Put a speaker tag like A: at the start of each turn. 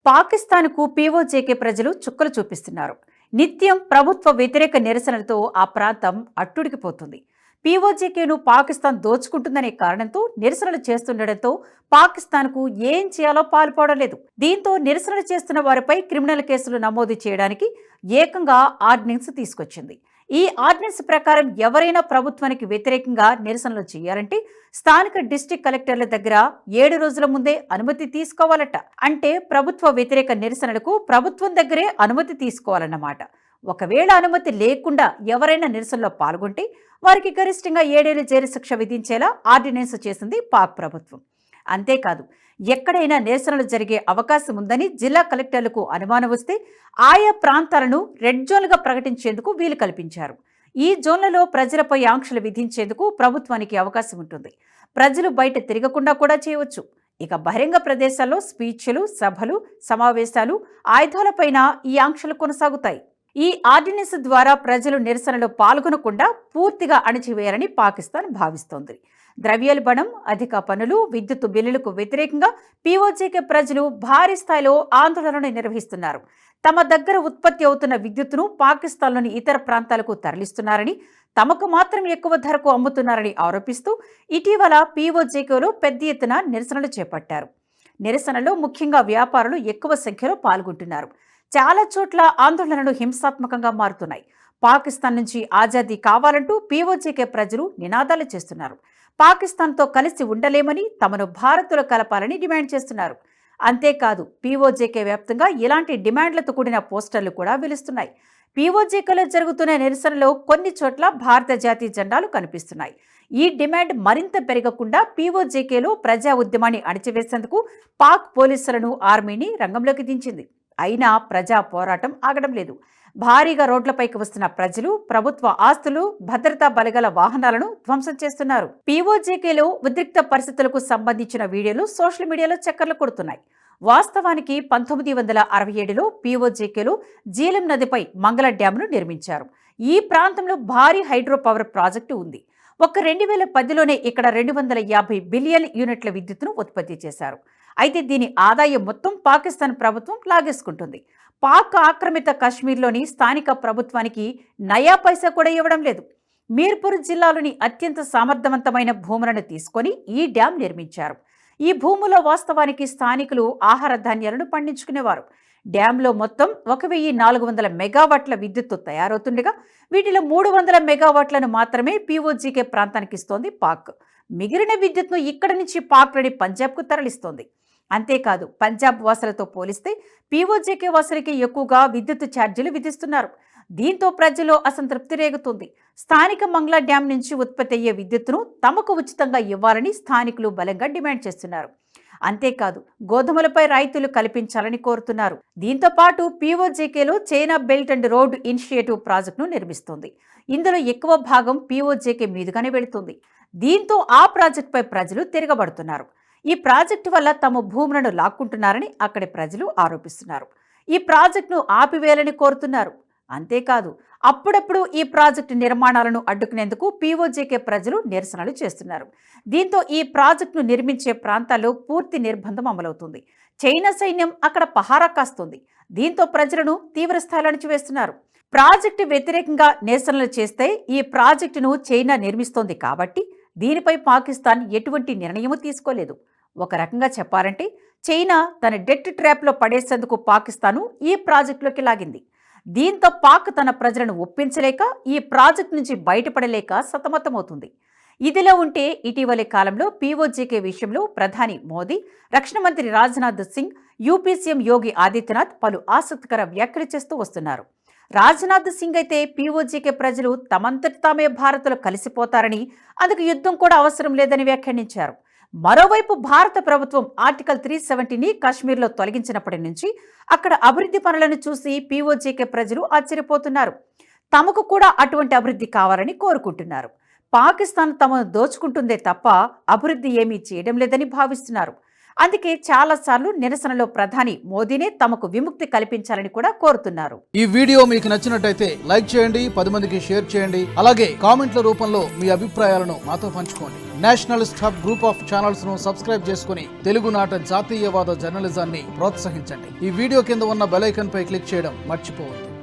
A: పాకిస్తాన్కు పీఓజేకే ప్రజలు చుక్కలు చూపిస్తున్నారు. నిత్యం ప్రభుత్వ వ్యతిరేక నిరసనలతో ఆ ప్రాంతం అట్టుడికిపోతుంది. పీఓజేకేను పాకిస్తాన్ దోచుకుంటుందనే కారణంతో నిరసనలు చేస్తుండటంతో పాకిస్తాన్కు ఏం చేయాలో పాల్పడడం లేదు. దీంతో నిరసనలు చేస్తున్న వారిపై క్రిమినల్ కేసులు నమోదు చేయడానికి ఏకంగా ఆర్డినెన్స్ తీసుకొచ్చింది. ఈ ఆర్డినెన్స్ ప్రకారం ఎవరైనా ప్రభుత్వానికి వ్యతిరేకంగా నిరసనలు చేయాలంటే స్థానిక డిస్ట్రిక్ట్ కలెక్టర్ల దగ్గర 7 రోజుల ముందే అనుమతి తీసుకోవాలట. అంటే ప్రభుత్వ వ్యతిరేక నిరసనలకు ప్రభుత్వం దగ్గరే అనుమతి తీసుకోవాలన్నమాట. ఒకవేళ అనుమతి లేకుండా ఎవరైనా నిరసనలో పాల్గొంటే వారికి గరిష్టంగా 7 ఏళ్ల జైలు శిక్ష విధించేలా ఆర్డినెన్స్ చేసింది పాక్ ప్రభుత్వం. అంతేకాదు, ఎక్కడైనా నిరసనలు జరిగే అవకాశం ఉందని జిల్లా కలెక్టర్లకు అనుమానం వస్తే ఆయా ప్రాంతాలను రెడ్ జోన్లుగా ప్రకటించేందుకు వీలు కల్పించారు. ఈ జోన్లలో ప్రజలపై ఆంక్షలు విధించేందుకు ప్రభుత్వానికి అవకాశం ఉంటుంది. ప్రజలు బయట తిరగకుండా కూడా చేయవచ్చు. ఇక బహిరంగ ప్రదేశాల్లో స్పీచ్లు, సభలు, సమావేశాలు, ఆయుధాలపైన ఈ ఆంక్షలు కొనసాగుతాయి. ఈ ఆర్డినెన్స్ ద్వారా ప్రజలు నిరసనలో పాల్గొనకుండా పూర్తిగా అణచివేయాలని పాకిస్తాన్ భావిస్తోంది. ద్రవ్యోల్బణం, అధిక పన్నులు, విద్యుత్ బిల్లులకు వ్యతిరేకంగా పీఓజేకే ప్రజలు భారీ స్థాయిలో ఆందోళనలు నిర్వహిస్తున్నారు. తమ దగ్గర ఉత్పత్తి అవుతున్న విద్యుత్తును పాకిస్తాన్లోని ఇతర ప్రాంతాలకు తరలిస్తున్నారని, తమకు మాత్రం ఎక్కువ ధరకు అమ్ముతున్నారని ఆరోపిస్తూ ఇటీవల పీఓజేకేలో పెద్ద ఎత్తున నిరసనలు చేపట్టారు. నిరసనలో ముఖ్యంగా వ్యాపారులు ఎక్కువ సంఖ్యలో పాల్గొంటున్నారు. చాలా చోట్ల ఆందోళనలు హింసాత్మకంగా మారుతున్నాయి. పాకిస్తాన్ నుంచి ఆజాదీ కావాలంటూ పీఓజేకే ప్రజలు నినాదాలు చేస్తున్నారు. పాకిస్తాన్తో కలిసి ఉండలేమని, తమను భారత్లో కలపాలని డిమాండ్ చేస్తున్నారు. అంతేకాదు, పీఓజేకే వ్యాప్తంగా ఇలాంటి డిమాండ్లతో కూడిన పోస్టర్లు కూడా వెలుస్తున్నాయి. పీఓజేకేలో జరుగుతున్న నిరసనలో కొన్ని చోట్ల భారత జాతీయ జెండాలు కనిపిస్తున్నాయి. ఈ డిమాండ్ మరింత పెరగకుండా పీఓజేకేలో ప్రజా ఉద్యమాన్ని అణచివేసేందుకు పాక్ పోలీసులను, ఆర్మీని రంగంలోకి దించింది. అయినా ప్రజా పోరాటం ఆగడం లేదు. భారీగా రోడ్లపైకి వస్తున్న ప్రజలు ప్రభుత్వ ఆస్తులు, భద్రతా బలగాల వాహనాలను ధ్వంసం చేస్తున్నారు. పీఓజేకేలో ఉద్రిక్త పరిస్థితులకు సంబంధించిన వీడియోలు సోషల్ మీడియాలో చక్కర్లు కొడుతున్నాయి. వాస్తవానికి 1967లో పీఓజేకేలో జీలం నదిపై మంగళ డ్యాంను నిర్మించారు. ఈ ప్రాంతంలో భారీ హైడ్రో పవర్ ప్రాజెక్టు ఉంది. ఒక 2010లోనే ఇక్కడ 250 బిలియన్ యూనిట్ల విద్యుత్తును ఉత్పత్తి చేశారు. అయితే దీని ఆదాయం మొత్తం పాకిస్తాన్ ప్రభుత్వం లాగేసుకుంటుంది. పాక్ ఆక్రమిత కశ్మీర్లోని స్థానిక ప్రభుత్వానికి నయా పైసా కూడా ఇవ్వడం లేదు. మీర్పూర్ జిల్లాలోని అత్యంత సమర్థవంతమైన భూములను తీసుకొని ఈ డ్యాం నిర్మించారు. ఈ భూములో వాస్తవానికి స్థానికులు ఆహార ధాన్యాలను పండించుకునేవారు. డ్యాంలో మొత్తం 1400 మెగావాట్ల విద్యుత్తు తయారవుతుండగా వీటిలో 300 మెగావాట్లను మాత్రమే పీఓజేకే ప్రాంతానికి ఇస్తోంది పాక్. మిగిలిన విద్యుత్ను ఇక్కడి నుంచి పాక్లోని పంజాబ్కు తరలిస్తోంది. అంతేకాదు, పంజాబ్ వాసులతో పోలిస్తే పీఓజేకే వాసులకి ఎక్కువగా విద్యుత్ ఛార్జీలు విధిస్తున్నారు. దీంతో ప్రజల్లో అసంతృప్తి రేగుతుంది. స్థానిక మంగ్లా డ్యాం నుంచి ఉత్పత్తి అయ్యే విద్యుత్తును తమకు ఉచితంగా ఇవ్వాలని స్థానికులు బలంగా డిమాండ్ చేస్తున్నారు. అంతేకాదు, గోధుమలపై రాయితీలు కల్పించాలని కోరుతున్నారు. దీంతో పాటు పీఓజేకేలో China belt and road initiative ప్రాజెక్టును నిర్మిస్తోంది. ఇందులో ఎక్కువ భాగం పీఓజేకే మీదుగానే వెళుతుంది. దీంతో ఆ ప్రాజెక్టుపై ప్రజలు తిరగబడుతున్నారు. ఈ ప్రాజెక్టు వల్ల తమ భూములను లాక్కుంటున్నారని అక్కడి ప్రజలు ఆరోపిస్తున్నారు. ఈ ప్రాజెక్టును ఆపివేయాలని కోరుతున్నారు. అంతేకాదు, అప్పుడప్పుడు ఈ ప్రాజెక్టు నిర్మాణాలను అడ్డుకునేందుకు పీఓజేకే ప్రజలు నిరసనలు చేస్తున్నారు. దీంతో ఈ ప్రాజెక్టును నిర్మించే ప్రాంతాల్లో పూర్తి నిర్బంధం అమలవుతుంది. చైనా సైన్యం అక్కడ పహారా కాస్తుంది. దీంతో ప్రజలను తీవ్రస్థాయిలో అణచివేస్తున్నారు. ప్రాజెక్టు వ్యతిరేకంగా నిరసనలు చేస్తే ఈ ప్రాజెక్టును చైనా నిర్మిస్తోంది కాబట్టి దీనిపై పాకిస్తాన్ ఎటువంటి నిర్ణయమూ తీసుకోలేదు. ఒక రకంగా చెప్పాలంటే చైనా తన డెట్ ట్రాప్లో పడేసేందుకు పాకిస్తాను ఈ ప్రాజెక్టులోకి లాగింది. దీంతో పాక్ తన ప్రజలను ఒప్పించలేక ఈ ప్రాజెక్టు నుంచి బయటపడలేక సతమతమవుతుంది. ఇదిలా ఉంటే ఇటీవలి కాలంలో పీఓజేకే విషయంలో ప్రధాని మోదీ, రక్షణ మంత్రి రాజ్నాథ్ సింగ్, యూపీ సీఎం యోగి ఆదిత్యనాథ్ పలు ఆసక్తికర వ్యాఖ్యలు చేస్తూ వస్తున్నారు. రాజ్నాథ్ సింగ్ అయితే పీఓజేకే ప్రజలు తమంతటి తామే భారత్లో కలిసిపోతారని, అందుకు యుద్ధం కూడా అవసరం లేదని వ్యాఖ్యానించారు. మరోవైపు భారత ప్రభుత్వం ఆర్టికల్ 370ని కాశ్మీర్లో తొలగించినప్పటి నుంచి అక్కడ అభివృద్ధి పనులను చూసి పీఓజేకే ప్రజలు ఆశ్చర్యపోతున్నారు. తమకు కూడా అటువంటి అభివృద్ధి కావాలని కోరుకుంటున్నారు. పాకిస్తాన్ తమను దోచుకుంటుందే తప్ప అభివృద్ధి ఏమీ చేయడం లేదని భావిస్తున్నారు. అందుకే చాలాసార్లు నిరసనలో ప్రధాని మోదీనే తమకు విముక్తి కల్పించాలని కూడా కోరుతున్నారు.
B: ఈ వీడియో మీకు నచ్చినట్టయితే లైక్ చేయండి, 10 మందికి షేర్ చేయండి. అలాగే కామెంట్ల రూపంలో మీ అభిప్రాయాలను మాతో పంచుకోండి. Nationalist hub group of channels ను సబ్స్క్రైబ్ చేసుకుని తెలుగునాట జాతీయవాద జర్నలిజాన్ని ప్రోత్సహించండి. ఈ వీడియో కింద ఉన్న బెల్ ఐకాన్ పై క్లిక్ చేయడం మర్చిపోవద్దు.